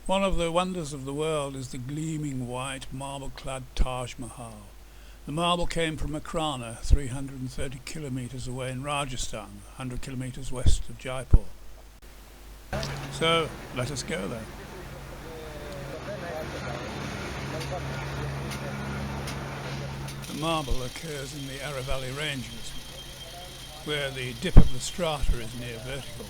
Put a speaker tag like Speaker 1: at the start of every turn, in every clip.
Speaker 1: One of the wonders of the world is the gleaming white marble-clad Taj Mahal. The marble came from Makrana, 330 kilometres away in Rajasthan, 100 kilometres west of Jaipur. So, let us go there. The marble occurs in the Aravalli ranges, where the dip of the strata is near vertical.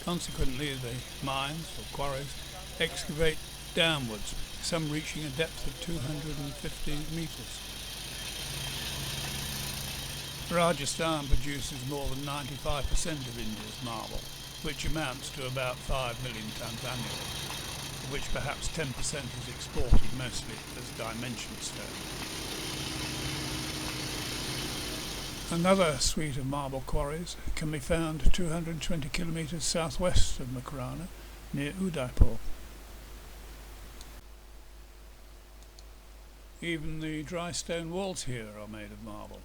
Speaker 1: Consequently, the mines, or quarries, excavate downwards, some reaching a depth of 250 metres. Rajasthan produces more than 95% of India's marble, which amounts to about 5 million tonnes annually, of which perhaps 10% is exported mostly as dimension stone. Another suite of marble quarries can be found 220 kilometres southwest of Makrana, near Udaipur. Even the dry stone walls here are made of marble.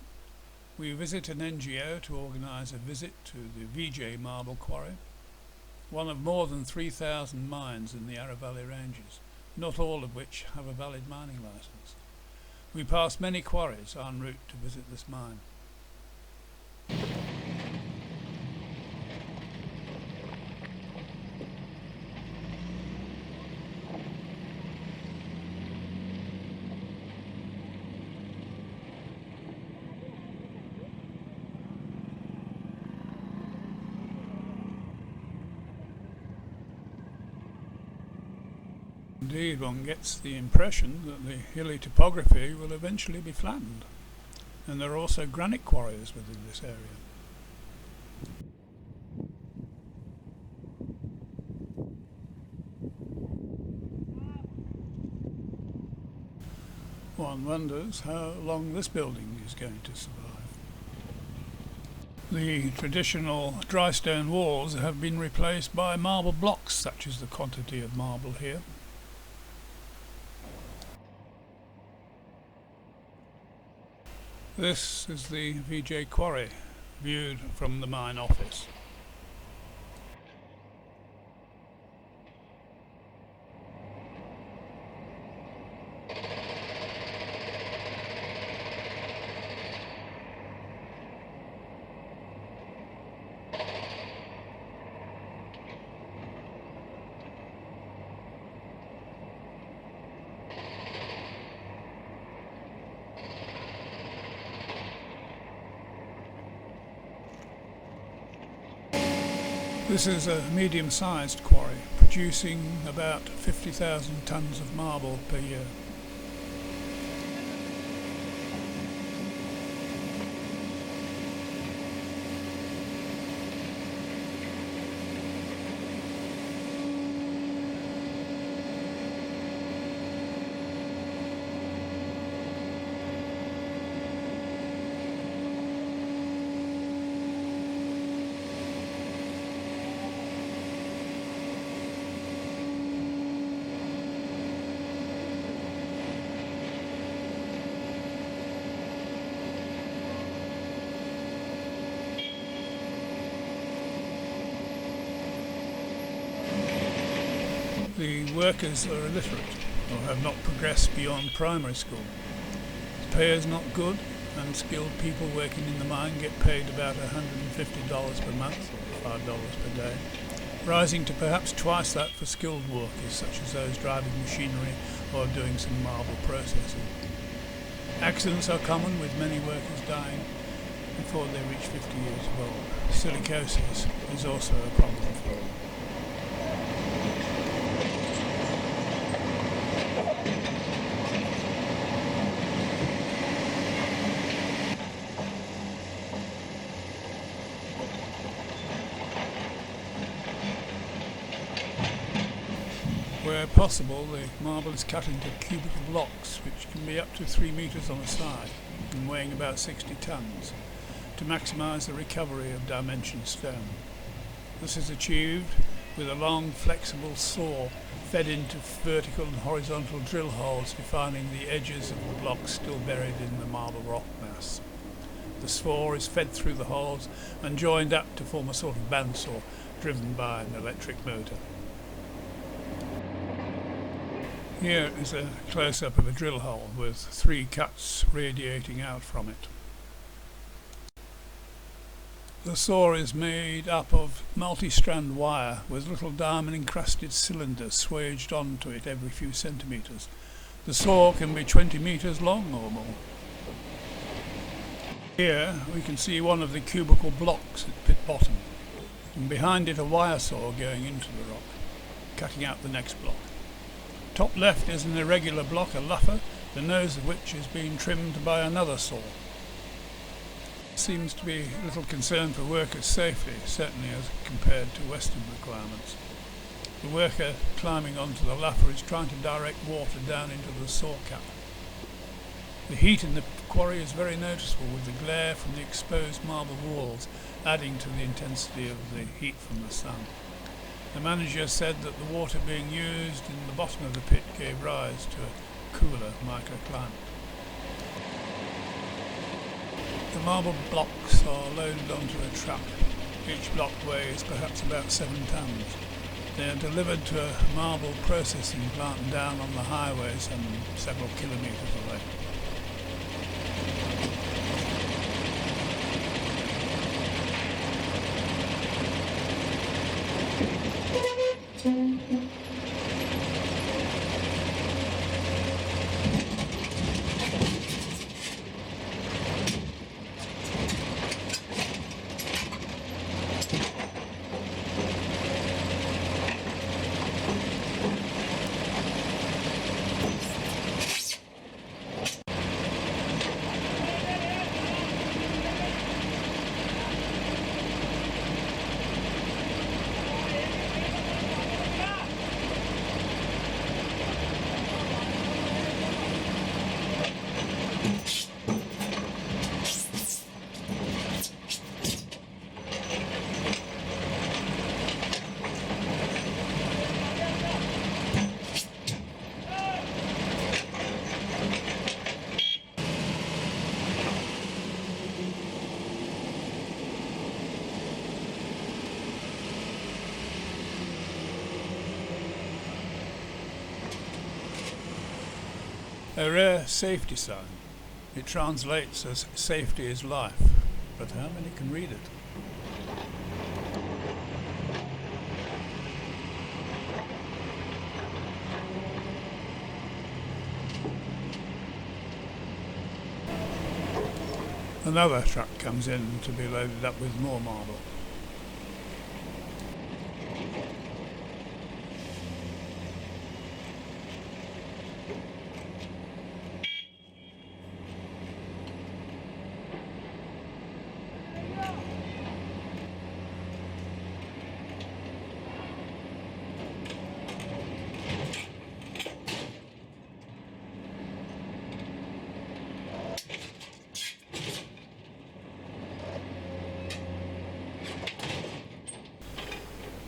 Speaker 1: We visit an NGO to organise a visit to the Vijay marble quarry, one of more than 3,000 mines in the Aravalli ranges, not all of which have a valid mining licence. We pass many quarries en route to visit this mine. Indeed, one gets the impression that the hilly topography will eventually be flattened, and there are also granite quarries within this area. One wonders how long this building is going to survive. The traditional dry stone walls have been replaced by marble blocks, such is the quantity of marble here. This is the Vijay quarry, viewed from the mine office. This is a medium-sized quarry, producing about 50,000 tonnes of marble per year. The workers are illiterate or have not progressed beyond primary school. The pay is not good, and skilled people working in the mine get paid about $150 per month or $5 per day, rising to perhaps twice that for skilled workers such as those driving machinery or doing some marble processing. Accidents are common, with many workers dying before they reach 50 years of old. Silicosis is also a problem for them. Where possible, the marble is cut into cubical blocks, which can be up to 3 metres on a side and weighing about 60 tonnes, to maximise the recovery of dimension stone. This is achieved with a long, flexible saw fed into vertical and horizontal drill holes defining the edges of the blocks still buried in the marble rock mass. The saw is fed through the holes and joined up to form a sort of bandsaw driven by an electric motor. Here is a close-up of a drill hole with 3 cuts radiating out from it. The saw is made up of multi-strand wire with little diamond-encrusted cylinders swaged onto it every few centimetres. The saw can be 20 metres long or more. Here we can see one of the cubical blocks at pit bottom, and behind it a wire saw going into the rock, cutting out the next block. Top left is an irregular block, a luffer, the nose of which is being trimmed by another saw. Seems to be little concern for workers' safety, certainly as compared to Western requirements. The worker climbing onto the luffer is trying to direct water down into the saw cut. The heat in the quarry is very noticeable, with the glare from the exposed marble walls adding to the intensity of the heat from the sun. The manager said that the water being used in the bottom of the pit gave rise to a cooler microclimate. The marble blocks are loaded onto a truck. Each block weighs perhaps about 7 tons. They are delivered to a marble processing plant down on the highway some several kilometres away. A rare safety sign. It translates as "safety is life," but how many can read it? Another truck comes in to be loaded up with more marble.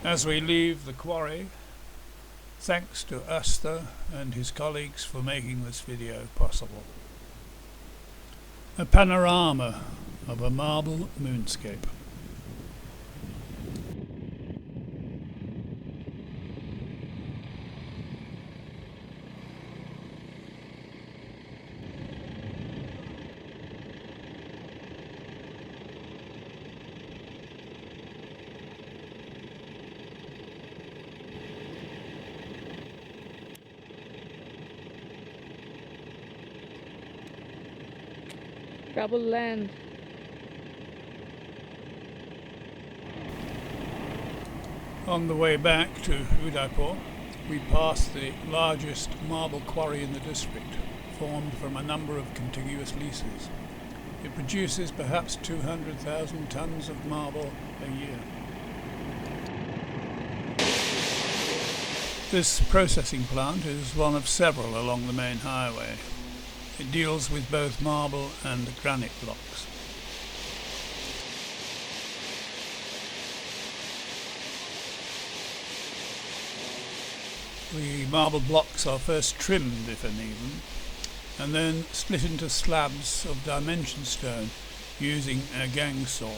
Speaker 1: As we leave the quarry, thanks to Asta and his colleagues for making this video possible. A panorama of a marble moonscape.
Speaker 2: Marbleland.
Speaker 1: On the way back to Udaipur, we passed the largest marble quarry in the district, formed from a number of contiguous leases. It produces perhaps 200,000 tons of marble a year. This processing plant is one of several along the main highway. It deals with both marble and granite blocks. The marble blocks are first trimmed, if uneven, and then split into slabs of dimension stone using a gang saw.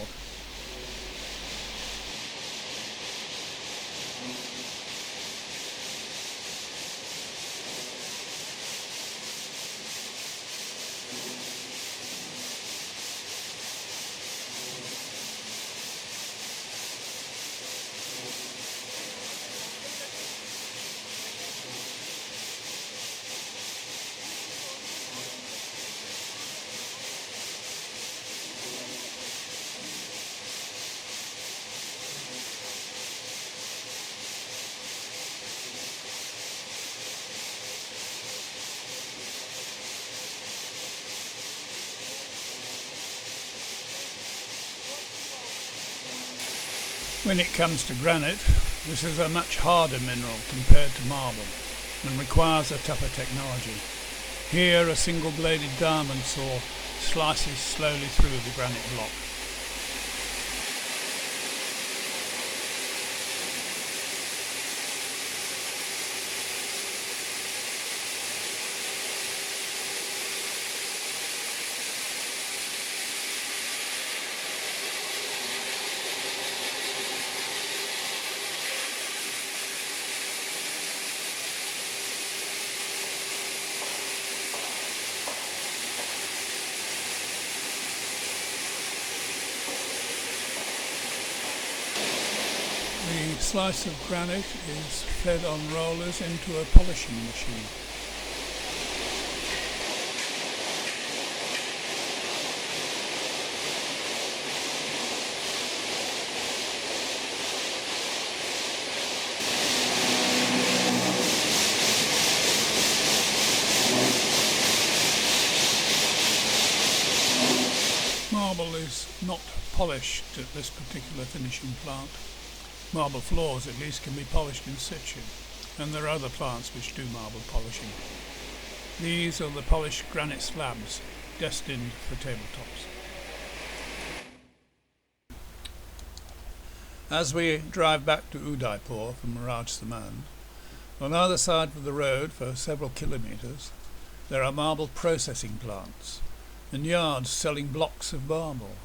Speaker 1: When it comes to granite, this is a much harder mineral compared to marble and requires a tougher technology. Here a single-bladed diamond saw slices slowly through the granite block. The slice of granite is fed on rollers into a polishing machine. Marble is not polished at this particular finishing plant. Marble floors at least can be polished in situ, and there are other plants which do marble polishing. These are the polished granite slabs destined for tabletops. As we drive back to Udaipur from Rajasthan, on either side of the road for several kilometres there are marble processing plants and yards selling blocks of marble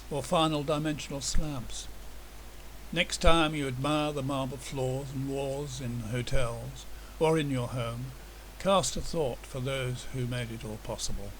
Speaker 1: or final dimensional slabs. Next time you admire the marble floors and walls in hotels or in your home, cast a thought for those who made it all possible.